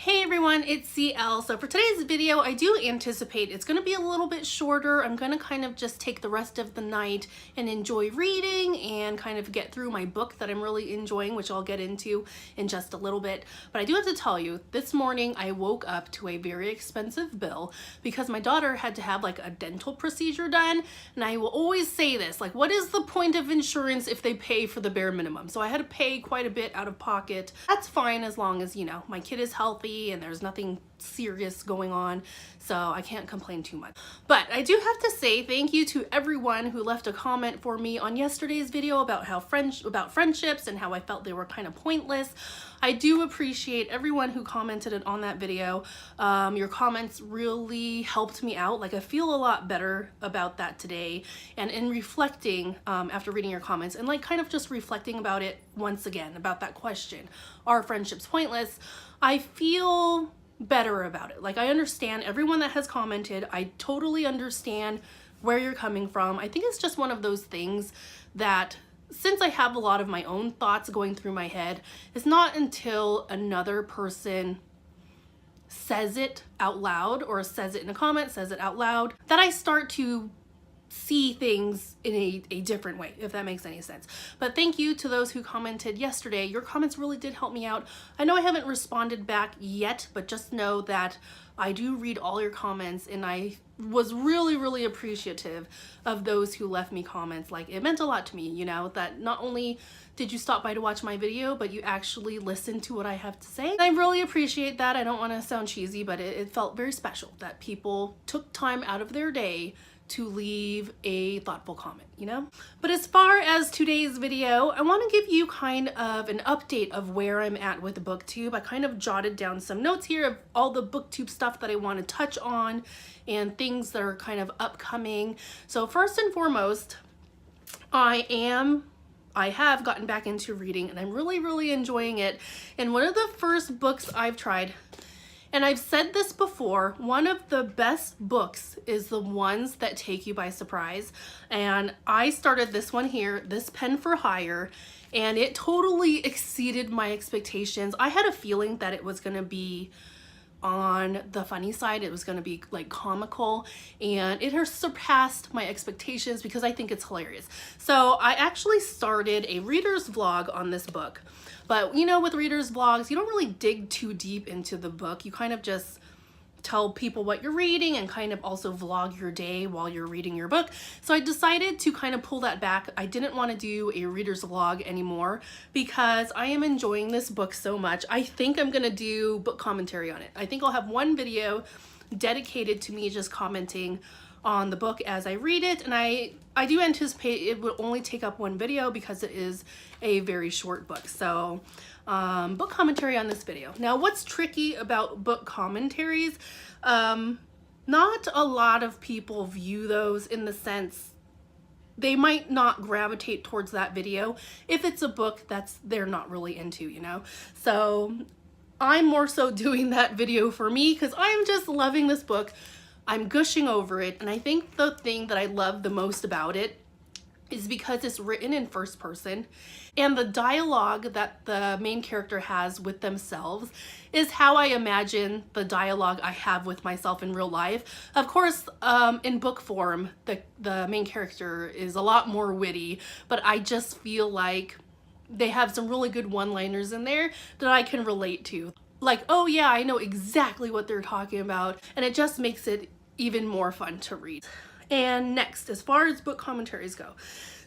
Hey everyone, it's CL. So for today's video, I do anticipate it's going to be a little bit shorter. I'm going to kind of just take the rest of the night and enjoy reading and kind of get through my book that I'm really enjoying, which I'll get into in just a little bit. But I do have to tell you, this morning I woke up to a very expensive bill because my daughter had to have like a dental procedure done. And I will always say this, like, what is the point of insurance if they pay for the bare minimum? So I had to pay quite a bit out of pocket. That's fine as long as, you know, my kid is healthy and there's nothing serious going on, so I can't complain too much. But I do have to say thank you to everyone who left a comment for me on yesterday's video about how friendships and how I felt they were kind of pointless. I do appreciate everyone who commented on that video. Your comments really helped me out. Like, I feel a lot better about that today, and in reflecting after reading your comments and like kind of just reflecting about it once again, about that question, are friendships pointless? I feel better about it. Like, I understand everyone that has commented. I totally understand where you're coming from. I think it's just one of those things that, since I have a lot of my own thoughts going through my head, it's not until another person says it out loud or says it in a comment, says it out loud, that I start to see things in a different way, if that makes any sense. But thank you to those who commented yesterday. Your comments really did help me out. I know I haven't responded back yet, but just know that I do read all your comments, and I was really appreciative of those who left me comments. Like, it meant a lot to me, you know, that not only did you stop by to watch my video, but you actually listened to what I have to say. And I really appreciate that. I don't want to sound cheesy, but it felt very special that people took time out of their day to leave a thoughtful comment, you know? But as far as today's video, I want to give you kind of an update of where I'm at with Booktube. I kind of jotted down some notes here of all the Booktube stuff that I want to touch on and things that are kind of upcoming. So first and foremost, I have gotten back into reading, and I'm really enjoying it. And one of the first books I've tried, and I've said this before, one of the best books is the ones that take you by surprise. And I started this one here, This Pen for Hire, and it totally exceeded my expectations. I had a feeling that it was gonna be on the funny side, it was gonna be like comical, and it has surpassed my expectations because I think it's hilarious. So I actually started a reader's vlog on this book. But you know, with readers vlogs, you don't really dig too deep into the book. You kind of just tell people what you're reading and kind of also vlog your day while you're reading your book. So I decided to kind of pull that back. I didn't want to do a reader's vlog anymore because I am enjoying this book so much. I think I'm gonna do book commentary on it. I think I'll have one video dedicated to me just commenting on the book as I read it, and I do anticipate it will only take up one video because it is a very short book. So book commentary on this video. Now, what's tricky about book commentaries, not a lot of people view those, in the sense they might not gravitate towards that video if it's a book that's they're not really into, you know? So I'm more so doing that video for me because I'm just loving this book. I'm gushing over it, and I think the thing that I love the most about it is because it's written in first person, and the dialogue that the main character has with themselves is how I imagine the dialogue I have with myself in real life. Of course, in book form, the main character is a lot more witty, but I just feel like they have some really good one-liners in there that I can relate to. Like, oh yeah, I know exactly what they're talking about, and it just makes it even more fun to read. And next, as far as book commentaries go,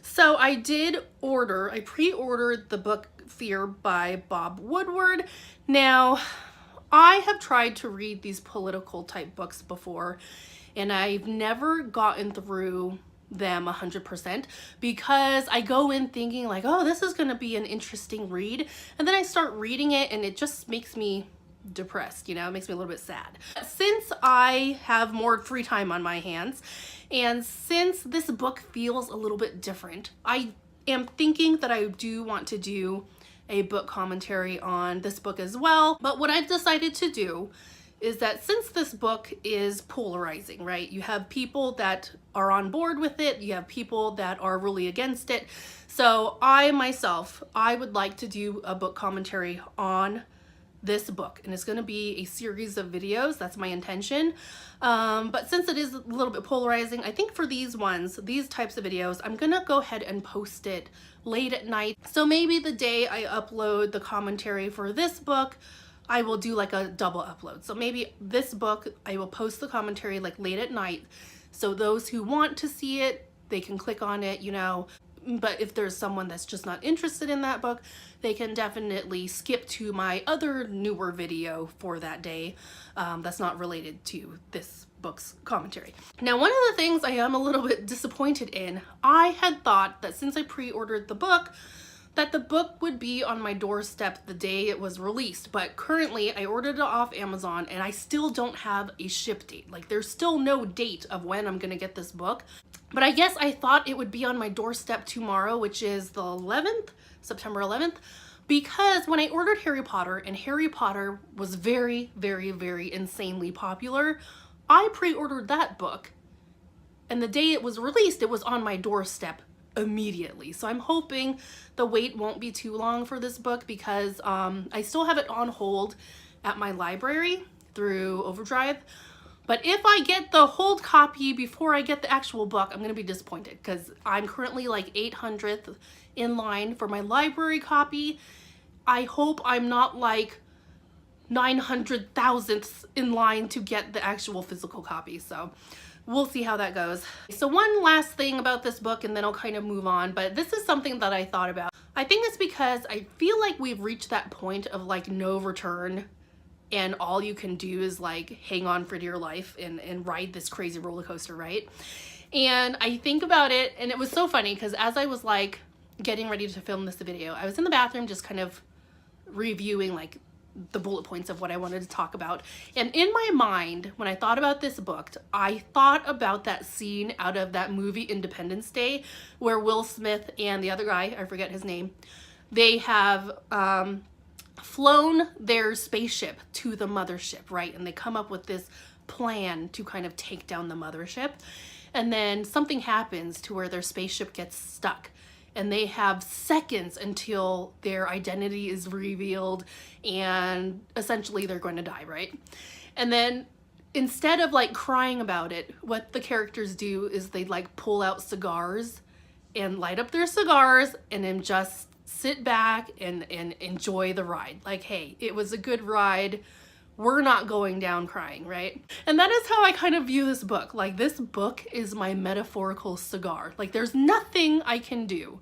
so I pre-ordered the book Fear by Bob Woodward. Now, I have tried to read these political type books before, and I've never gotten through them 100% because I go in thinking like, oh, this is gonna be an interesting read, and then I start reading it and it just makes me depressed, you know, it makes me a little bit sad. Since I have more free time on my hands, and since this book feels a little bit different, I am thinking that I do want to do a book commentary on this book as well. But what I've decided to do is that since this book is polarizing, right? You have people that are on board with it, you have people that are really against it. So I myself, I would like to do a book commentary on this book, and it's going to be a series of videos. That's my intention. But since it is a little bit polarizing, I think for these types of videos, I'm going to go ahead and post it late at night. So maybe the day I upload the commentary for this book, I will do like a double upload. So maybe this book, I will post the commentary like late at night. So those who want to see it, they can click on it, you know. But if there's someone that's just not interested in that book, they can definitely skip to my other newer video for that day that's not related to this book's commentary. Now, one of the things I am a little bit disappointed in, I had thought that since I pre-ordered the book, that the book would be on my doorstep the day it was released. But currently, I ordered it off Amazon and I still don't have a ship date. Like, there's still no date of when I'm gonna get this book. But I guess I thought it would be on my doorstep tomorrow, which is the 11th, September 11th, because when I ordered Harry Potter, and Harry Potter was very, very, very insanely popular, I pre-ordered that book, and the day it was released, it was on my doorstep immediately. So I'm hoping the wait won't be too long for this book, because I still have it on hold at my library through Overdrive. But if I get the hold copy before I get the actual book, I'm going to be disappointed, because I'm currently like 800th in line for my library copy. I hope I'm not like 900,000th in line to get the actual physical copy. So we'll see how that goes. So one last thing about this book, and then I'll kind of move on, but this is something that I thought about. I think it's because I feel like we've reached that point of like no return, and all you can do is like hang on for dear life and ride this crazy roller coaster, right? And I think about it, and it was so funny because as I was like getting ready to film this video, I was in the bathroom just kind of reviewing like the bullet points of what I wanted to talk about. And in my mind, when I thought about this book, I thought about that scene out of that movie Independence Day where Will Smith and the other guy, I forget his name, they have flown their spaceship to the mothership, right? And they come up with this plan to kind of take down the mothership. And then something happens to where their spaceship gets stuck. And they have seconds until their identity is revealed, and essentially they're going to die, right? And then instead of like crying about it, what the characters do is they like pull out cigars and light up their cigars and then just sit back and enjoy the ride. Like, hey, it was a good ride. We're not going down crying, right? And that is how I kind of view this book. Like, this book is my metaphorical cigar. Like, there's nothing I can do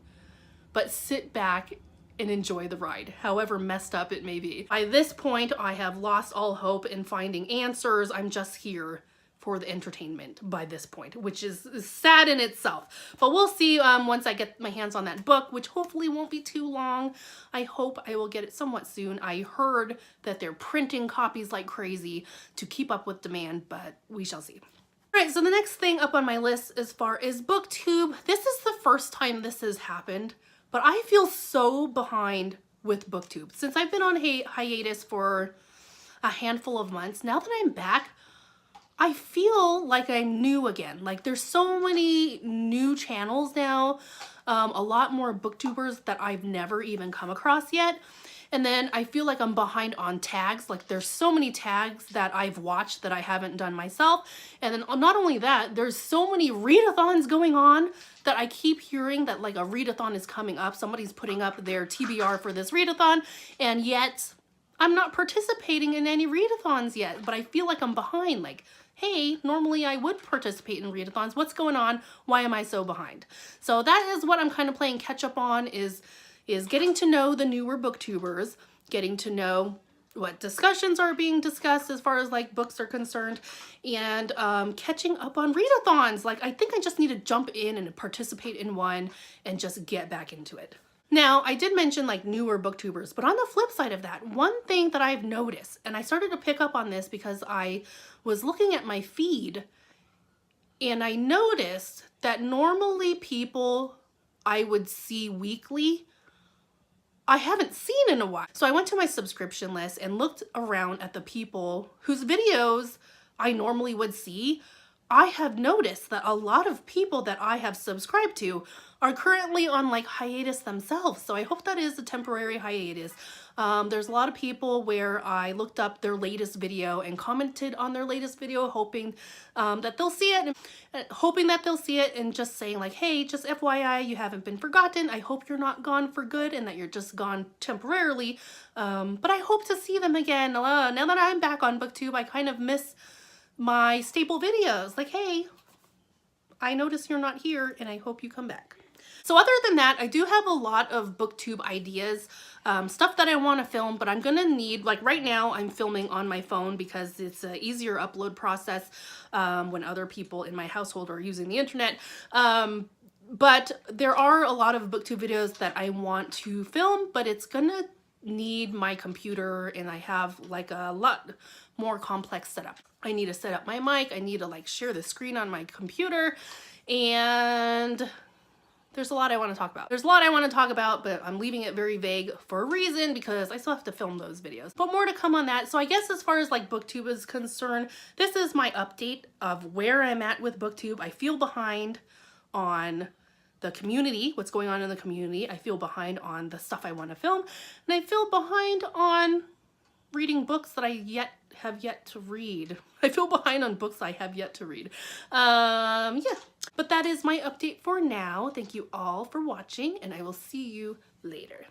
but sit back and enjoy the ride, however messed up it may be. By this point, I have lost all hope in finding answers. I'm just here for the entertainment by this point, which is sad in itself. But we'll see once I get my hands on that book, which hopefully won't be too long. I hope I will get it somewhat soon. I heard that they're printing copies like crazy to keep up with demand, but we shall see. All right, so the next thing up on my list as far as Booktube, this is the first time this has happened, but I feel so behind with Booktube. Since I've been on hiatus for a handful of months, now that I'm back, I feel like I'm new again. Like, there's so many new channels now, a lot more booktubers that I've never even come across yet. And then I feel like I'm behind on tags. Like, there's so many tags that I've watched that I haven't done myself. And then not only that, there's so many readathons going on that I keep hearing that like a readathon is coming up. Somebody's putting up their TBR for this readathon, and yet I'm not participating in any readathons yet, but I feel like I'm behind. Like, hey, normally I would participate in readathons. What's going on? Why am I so behind? So that is what I'm kind of playing catch up on, is getting to know the newer booktubers, getting to know what discussions are being discussed as far as like books are concerned, and catching up on readathons. Like, I think I just need to jump in and participate in one and just get back into it. Now, I did mention like newer booktubers, but on the flip side of that, one thing that I've noticed, and I started to pick up on this because I was looking at my feed and I noticed that normally people I would see weekly, I haven't seen in a while. So I went to my subscription list and looked around at the people whose videos I normally would see. I have noticed that a lot of people that I have subscribed to are currently on like hiatus themselves. So I hope that is a temporary hiatus. There's a lot of people where I looked up their latest video and commented on their latest video, hoping that they'll see it, and just saying like, hey, just FYI, you haven't been forgotten. I hope you're not gone for good and that you're just gone temporarily. But I hope to see them again. Now that I'm back on Booktube, I kind of miss my staple videos. Like, hey, I notice you're not here and I hope you come back. So other than that, I do have a lot of Booktube ideas, stuff that I want to film, but I'm going to need, like right now I'm filming on my phone because it's an easier upload process when other people in my household are using the internet. But there are a lot of Booktube videos that I want to film, but it's going to need my computer, and I have like a lot more complex setup. I need to set up my mic, I need to like share the screen on my computer, and there's a lot I want to talk about. But I'm leaving it very vague for a reason, because I still have to film those videos. But more to come on that. So I guess as far as like Booktube is concerned, this is my update of where I'm at with Booktube. I feel behind on the community, what's going on in the community. I feel behind on the stuff I want to film, and I feel behind on reading books that I have yet to read. I feel behind on books I have yet to read. Yeah, but that is my update for now. Thank you all for watching, and I will see you later.